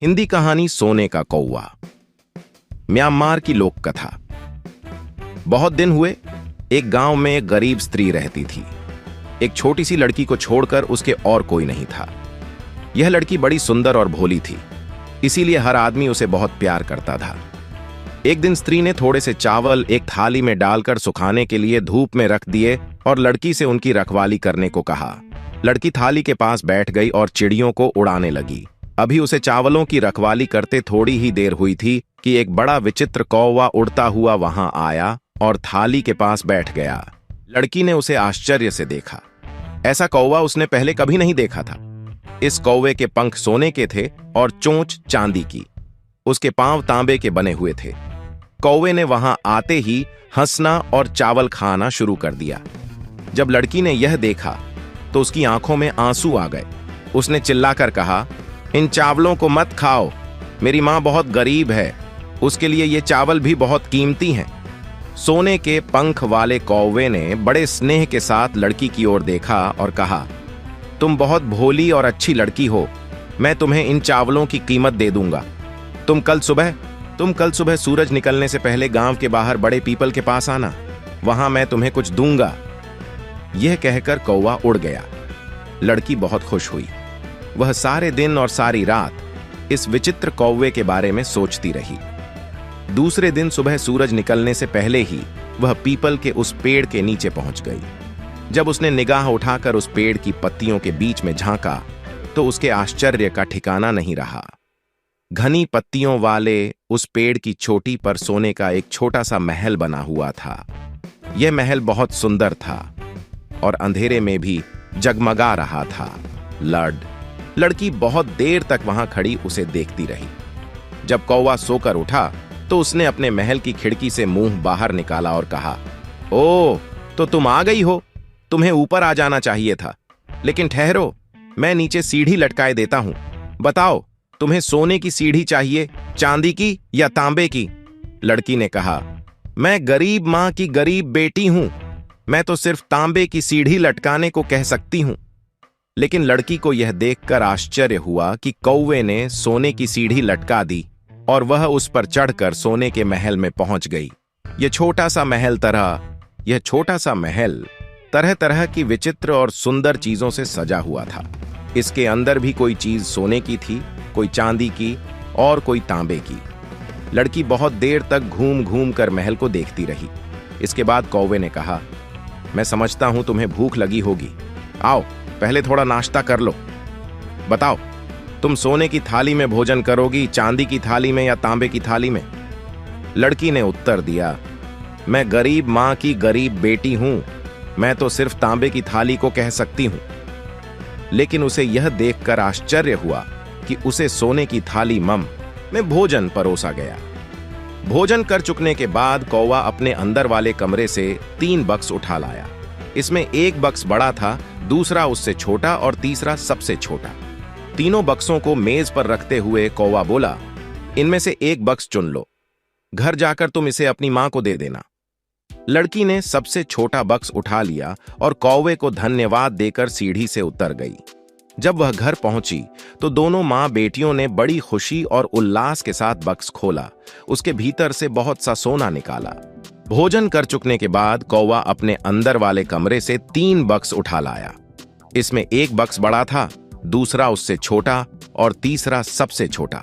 हिंदी कहानी सोने का कौवा। म्यांमार की लोक कथा। बहुत दिन हुए, एक गांव में एक गरीब स्त्री रहती थी। एक छोटी सी लड़की को छोड़कर उसके और कोई नहीं था। यह लड़की बड़ी सुंदर और भोली थी, इसीलिए हर आदमी उसे बहुत प्यार करता था। एक दिन स्त्री ने थोड़े से चावल एक थाली में डालकर सुखाने के लिए धूप में रख दिए और लड़की से उनकी रखवाली करने को कहा। लड़की थाली के पास बैठ गई और चिड़ियों को उड़ाने लगी। अभी उसे चावलों की रखवाली करते थोड़ी ही देर हुई थी कि एक बड़ा विचित्र कौवा उड़ता हुआ वहां आया और थाली के पास बैठ गया। लड़की ने उसे आश्चर्य से देखा। ऐसा कौवा उसने पहले कभी नहीं देखा था। इस कौवे के पंख सोने के थे और चोंच चांदी की। उसके पांव तांबे के बने हुए थे। कौवे ने वहां आते ही हंसना और चावल खाना शुरू कर दिया। जब लड़की ने यह देखा तो उसकी आंखों में आंसू आ गए। उसने चिल्लाकर कहा, इन चावलों को मत खाओ, मेरी मां बहुत गरीब है, उसके लिए ये चावल भी बहुत कीमती हैं। सोने के पंख वाले कौवे ने बड़े स्नेह के साथ लड़की की ओर देखा और कहा, तुम बहुत भोली और अच्छी लड़की हो, मैं तुम्हें इन चावलों की कीमत दे दूंगा। तुम कल सुबह सूरज निकलने से पहले गांव के बाहर बड़े पीपल के पास आना, वहां मैं तुम्हें कुछ दूंगा। यह कहकर कौवा उड़ गया। लड़की बहुत खुश हुई। वह सारे दिन और सारी रात इस विचित्र कौवे के बारे में सोचती रही। दूसरे दिन सुबह सूरज निकलने से पहले ही वह पीपल के उस पेड़ के नीचे पहुंच गई। जब उसने निगाह उठाकर उस पेड़ की पत्तियों के बीच में झांका तो उसके आश्चर्य का ठिकाना नहीं रहा। घनी पत्तियों वाले उस पेड़ की चोटी पर सोने का एक छोटा सा महल बना हुआ था। यह महल बहुत सुंदर था और अंधेरे में भी जगमगा रहा था। लड़की बहुत देर तक वहां खड़ी उसे देखती रही। जब कौवा सोकर उठा तो उसने अपने महल की खिड़की से मुंह बाहर निकाला और कहा, ओ, तो तुम आ गई हो, तुम्हें ऊपर आ जाना चाहिए था। लेकिन ठहरो, मैं नीचे सीढ़ी लटकाए देता हूं। बताओ, तुम्हें सोने की सीढ़ी चाहिए, चांदी की या तांबे की? लड़की ने कहा, मैं गरीब मां की गरीब बेटी हूं, मैं तो सिर्फ तांबे की सीढ़ी लटकाने को कह सकती हूं। लेकिन लड़की को यह देखकर आश्चर्य हुआ कि कौवे ने सोने की सीढ़ी लटका दी और वह उस पर चढ़कर सोने के महल में पहुंच गई। यह छोटा सा महल तरह तरह की विचित्र और सुंदर चीजों से सजा हुआ था। इसके अंदर भी कोई चीज सोने की थी, कोई चांदी की और कोई तांबे की। लड़की बहुत देर तक घूम घूम कर महल को देखती रही। इसके बाद कौवे ने कहा, मैं समझता हूं तुम्हें भूख लगी होगी, आओ पहले थोड़ा नाश्ता कर लो। बताओ, तुम सोने की थाली में भोजन करोगी, चांदी की थाली में या तांबे की थाली में? लड़की ने उत्तर दिया, मैं गरीब मां की गरीब बेटी हूं, मैं तो सिर्फ तांबे की थाली को कह सकती हूं। लेकिन उसे यह देखकर आश्चर्य हुआ कि उसे सोने की थाली में भोजन परोसा गया। भोजन कर चुकने के बाद कौवा अपने अंदर वाले कमरे से 3 बक्स उठा लाया। इसमें एक बक्स बड़ा था, दूसरा उससे छोटा और तीसरा सबसे छोटा। तीनों बक्सों को मेज पर रखते हुए कौवा बोला, इनमें से एक बक्स चुन लो, घर जाकर तुम इसे अपनी मां को दे देना। लड़की ने सबसे छोटा बक्स उठा लिया और कौवे को धन्यवाद देकर सीढ़ी से उतर गई। जब वह घर पहुंची तो दोनों मां बेटियों ने बड़ी खुशी और उल्लास के साथ बक्स खोला। उसके भीतर से बहुत सा सोना निकाला। भोजन कर चुकने के बाद कौवा अपने अंदर वाले कमरे से 3 बक्स उठा लाया। इसमें एक बक्स बड़ा था, दूसरा उससे छोटा और तीसरा सबसे छोटा।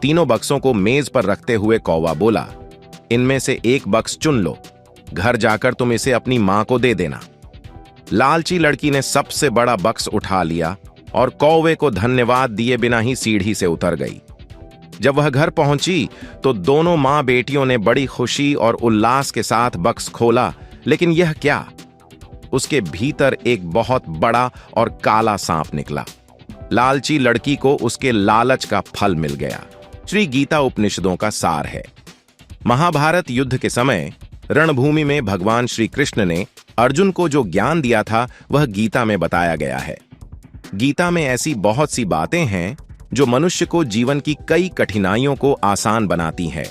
तीनों बक्सों को मेज पर रखते हुए कौवा बोला, इनमें से एक बक्स चुन लो, घर जाकर तुम इसे अपनी मां को दे देना। लालची लड़की ने सबसे बड़ा बक्स उठा लिया और कौवे को धन्यवाद दिए बिना ही सीढ़ी से उतर गई। जब वह घर पहुंची तो दोनों मां बेटियों ने बड़ी खुशी और उल्लास के साथ बक्स खोला। लेकिन यह क्या? उसके भीतर एक बहुत बड़ा और काला सांप निकला। लालची लड़की को उसके लालच का फल मिल गया। श्री गीता उपनिषदों का सार है। महाभारत युद्ध के समय रणभूमि में भगवान श्री कृष्ण ने अर्जुन को जो ज्ञान दिया था वह गीता में बताया गया है। गीता में ऐसी बहुत सी बातें हैं जो मनुष्य को जीवन की कई कठिनाइयों को आसान बनाती हैं।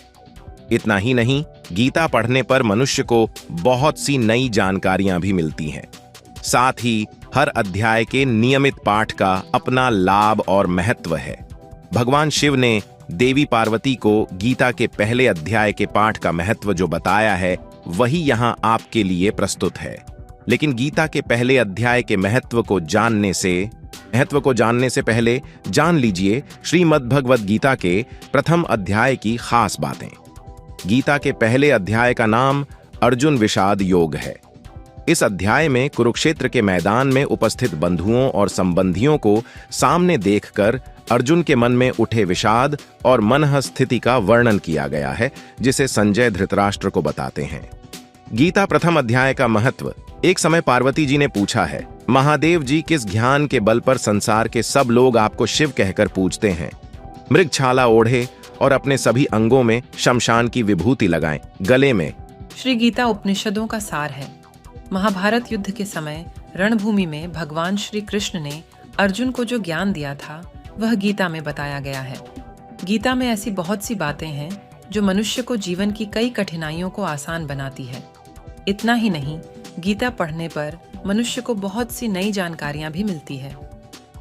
इतना ही नहीं, गीता पढ़ने पर मनुष्य को बहुत सी नई जानकारियां भी मिलती हैं। साथ ही हर अध्याय के नियमित पाठ का अपना लाभ और महत्व है। भगवान शिव ने देवी पार्वती को गीता के पहले अध्याय के पाठ का महत्व जो बताया है वही यहाँ आपके लिए प्रस्तुत है। लेकिन गीता के पहले अध्याय के महत्व को जानने से पहले जान लीजिए श्रीमद् भगवद गीता के प्रथम अध्याय की खास बातें। गीता के पहले अध्याय का नाम अर्जुन विषाद योग है। इस अध्याय में कुरुक्षेत्र के मैदान में उपस्थित बंधुओं और संबंधियों को सामने देखकर अर्जुन के मन में उठे विषाद और मनः स्थिति का वर्णन किया गया है, जिसे संजय धृतराष्ट्र को बताते हैं। गीता प्रथम अध्याय का महत्व। एक समय पार्वती जी ने पूछा है, महादेव जी, किस ज्ञान के बल पर संसार के सब लोग आपको शिव कहकर पूजते हैं? मृगछाला ओढ़े और अपने सभी अंगों में शमशान की विभूति लगाएं, गले में। श्री गीता उपनिषदों का सार है। महाभारत युद्ध के समय रणभूमि में भगवान श्री कृष्ण ने अर्जुन को जो ज्ञान दिया था वह गीता में बताया गया है। गीता में ऐसी बहुत सी बातें हैं जो मनुष्य को जीवन की कई कठिनाइयों को आसान बनाती है। इतना ही नहीं, गीता पढ़ने पर मनुष्य को बहुत सी नई जानकारियां भी मिलती है।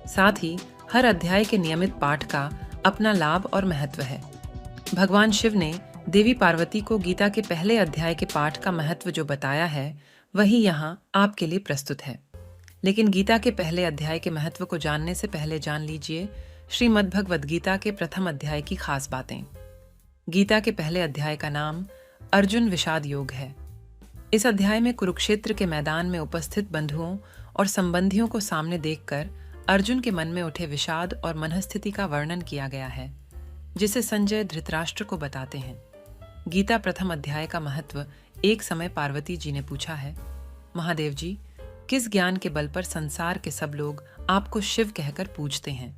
साथ ही हर अध्याय के नियमित पाठ का अपना लाभ और महत्व है। भगवान शिव ने देवी पार्वती को गीता के पहले अध्याय के पाठ का महत्व जो बताया है वही यहाँ आपके लिए प्रस्तुत है। लेकिन गीता के पहले अध्याय के महत्व को जानने से पहले जान लीजिए श्रीमद् भगवद गीता के प्रथम अध्याय की खास बातें। गीता के पहले अध्याय का नाम अर्जुन विषाद योग है। इस अध्याय में कुरुक्षेत्र के मैदान में उपस्थित बंधुओं और संबंधियों को सामने देखकर अर्जुन के मन में उठे विषाद और मनःस्थिति का वर्णन किया गया है, जिसे संजय धृतराष्ट्र को बताते हैं। गीता प्रथम अध्याय का महत्व। एक समय पार्वती जी ने पूछा है, महादेव जी, किस ज्ञान के बल पर संसार के सब लोग आपको शिव कहकर पूजते हैं?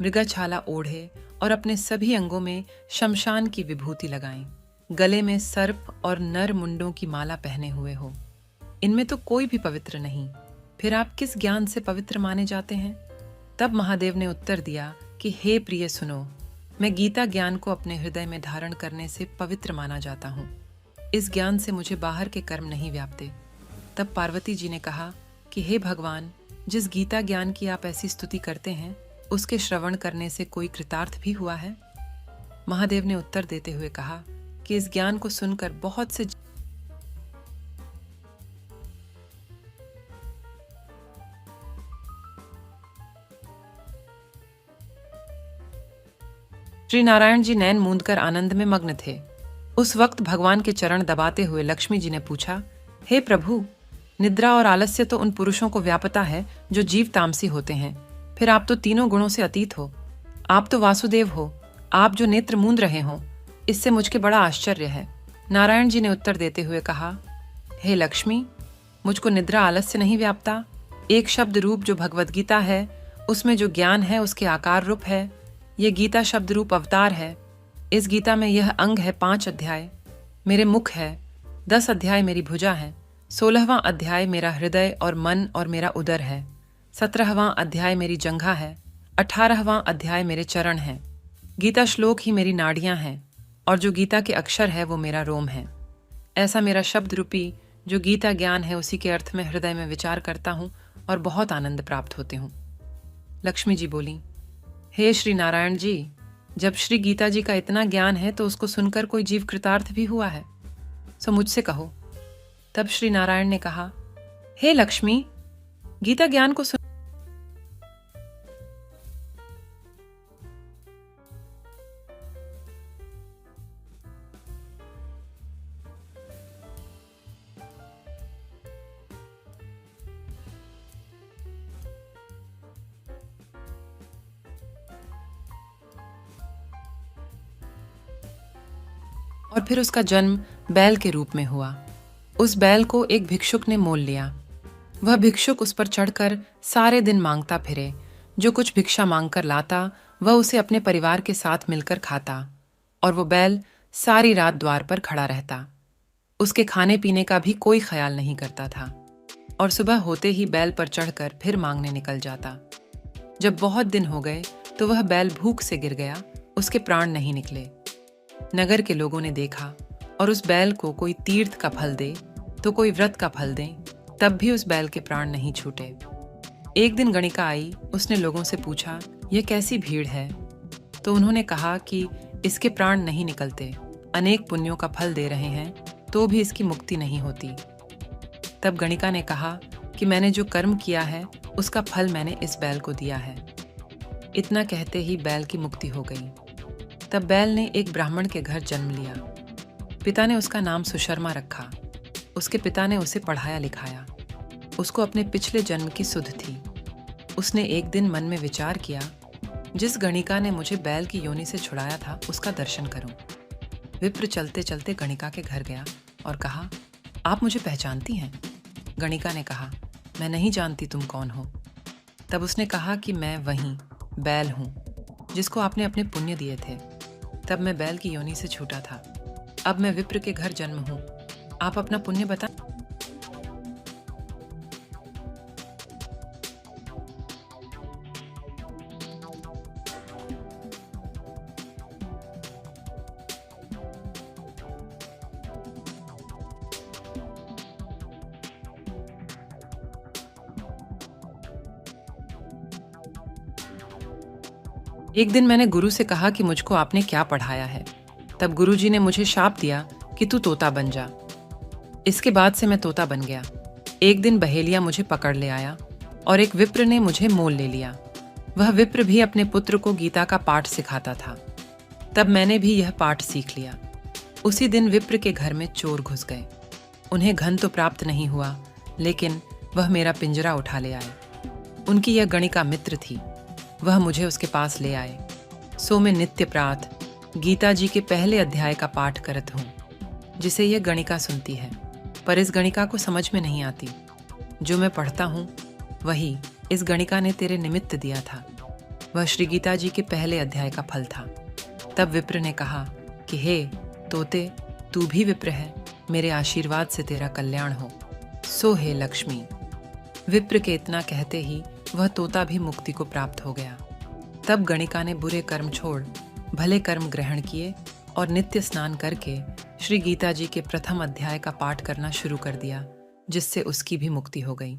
मृगछाला ओढ़े और अपने सभी अंगों में शमशान की विभूति लगाएं, गले में सर्प और नर मुंडों की माला पहने हुए हो। इनमें तो कोई भी पवित्र नहीं, फिर आप किस ज्ञान से पवित्र माने जाते हैं? तब महादेव ने उत्तर दिया कि हे प्रिय, सुनो, मैं गीता ज्ञान को अपने हृदय में धारण करने से पवित्र माना जाता हूँ। इस ज्ञान से मुझे बाहर के कर्म नहीं व्यापते। तब पार्वती जी ने कहा कि हे भगवान, जिस गीता ज्ञान की आप ऐसी स्तुति करते हैं उसके श्रवण करने से कोई कृतार्थ भी हुआ है? महादेव ने उत्तर देते हुए कहा कि इस ज्ञान को सुनकर बहुत से श्री नारायण जी नैन मूंदकर आनंद में मग्न थे। उस वक्त भगवान के चरण दबाते हुए लक्ष्मी जी ने पूछा, हे प्रभु, निद्रा और आलस्य तो उन पुरुषों को व्यापता है जो जीव तामसी होते हैं, फिर आप तो तीनों गुणों से अतीत हो। आप तो वासुदेव हो, आप जो नेत्र मूंद रहे हो, इससे मुझको बड़ा आश्चर्य है। नारायण जी ने उत्तर देते हुए कहा, हे लक्ष्मी, मुझको निद्रा आलस्य नहीं व्यापता। एक शब्द रूप जो भगवद गीता है उसमें जो ज्ञान है उसके आकार रूप है। ये गीता शब्द रूप अवतार है। इस गीता में यह अंग है 5 अध्याय, मेरे मुख है, 10 अध्याय मेरी भुजा है, 16वां अध्याय मेरा हृदय और मन और मेरा उदर है, 17वां अध्याय मेरी जंघा है, 18वां अध्याय मेरे चरण हैं। गीता श्लोक ही मेरी नाड़ियां हैं और जो गीता के अक्षर है वो मेरा रोम है। ऐसा मेरा शब्द रूपी जो गीता ज्ञान है उसी के अर्थ में हृदय में विचार करता हूँ और बहुत आनंद प्राप्त होते हूँ। लक्ष्मी जी बोली, हे श्री नारायण जी, जब श्री गीता जी का इतना ज्ञान है तो उसको सुनकर कोई जीव कृतार्थ भी हुआ है? सो मुझसे कहो। तब श्री नारायण ने कहा, हे लक्ष्मी, गीता ज्ञान को सुन और फिर उसका जन्म बैल के रूप में हुआ। उस बैल को एक भिक्षुक ने मोल लिया। वह भिक्षुक उस पर चढ़कर सारे दिन मांगता फिरे। जो कुछ भिक्षा मांगकर लाता वह उसे अपने परिवार के साथ मिलकर खाता और वो बैल सारी रात द्वार पर खड़ा रहता। उसके खाने पीने का भी कोई ख्याल नहीं करता था और सुबह होते ही बैल पर चढ़कर फिर मांगने निकल जाता। जब बहुत दिन हो गए तो वह बैल भूख से गिर गया, उसके प्राण नहीं निकले। नगर के लोगों ने देखा और उस बैल को कोई तीर्थ का फल दे तो कोई व्रत का फल दे, तब भी उस बैल के प्राण नहीं छूटे। एक दिन गणिका आई, उसने लोगों से पूछा, यह कैसी भीड़ है? तो उन्होंने कहा कि इसके प्राण नहीं निकलते, अनेक पुण्यों का फल दे रहे हैं तो भी इसकी मुक्ति नहीं होती। तब गणिका ने कहा कि मैंने जो कर्म किया है उसका फल मैंने इस बैल को दिया है। इतना कहते ही बैल की मुक्ति हो गई। तब बैल ने एक ब्राह्मण के घर जन्म लिया। पिता ने उसका नाम सुशर्मा रखा। उसके पिता ने उसे पढ़ाया लिखाया। उसको अपने पिछले जन्म की सुध थी। उसने एक दिन मन में विचार किया, जिस गणिका ने मुझे बैल की योनि से छुड़ाया था उसका दर्शन करूं। विप्र चलते चलते गणिका के घर गया और कहा, आप मुझे पहचानती हैं? गणिका ने कहा, मैं नहीं जानती तुम कौन हो। तब उसने कहा कि मैं वही बैल हूँ जिसको आपने अपने पुण्य दिए थे। तब मैं बैल की योनि से छूटा था। अब मैं विप्र के घर जन्म हूँ। आप अपना पुण्य बता। एक दिन मैंने गुरु से कहा कि मुझको आपने क्या पढ़ाया है। तब गुरुजी ने मुझे शाप दिया कि तू तोता बन जा। इसके बाद से मैं तोता बन गया। एक दिन बहेलिया मुझे पकड़ ले आया और एक विप्र ने मुझे मोल ले लिया। वह विप्र भी अपने पुत्र को गीता का पाठ सिखाता था। तब मैंने भी यह पाठ सीख लिया। उसी दिन विप्र के घर में चोर घुस गए। उन्हें धन तो प्राप्त नहीं हुआ, लेकिन वह मेरा पिंजरा उठा ले आए। उनकी यह गणिका मित्र थी। वह मुझे उसके पास ले आए। सो मैं नित्य प्रातः गीता जी के पहले अध्याय का पाठ करत हूँ, जिसे यह गणिका सुनती है। पर इस गणिका को समझ में नहीं आती। जो मैं पढ़ता हूँ वही इस गणिका ने तेरे निमित्त दिया था। वह श्री गीता जी के पहले अध्याय का फल था। तब विप्र ने कहा कि हे तोते, तू भी विप्र है, मेरे आशीर्वाद से तेरा कल्याण हो। सो हे लक्ष्मी। विप्र के इतना कहते ही वह तोता भी मुक्ति को प्राप्त हो गया। तब गणिका ने बुरे कर्म छोड़ भले कर्म ग्रहण किए और नित्य स्नान करके श्री गीता जी के प्रथम अध्याय का पाठ करना शुरू कर दिया, जिससे उसकी भी मुक्ति हो गई।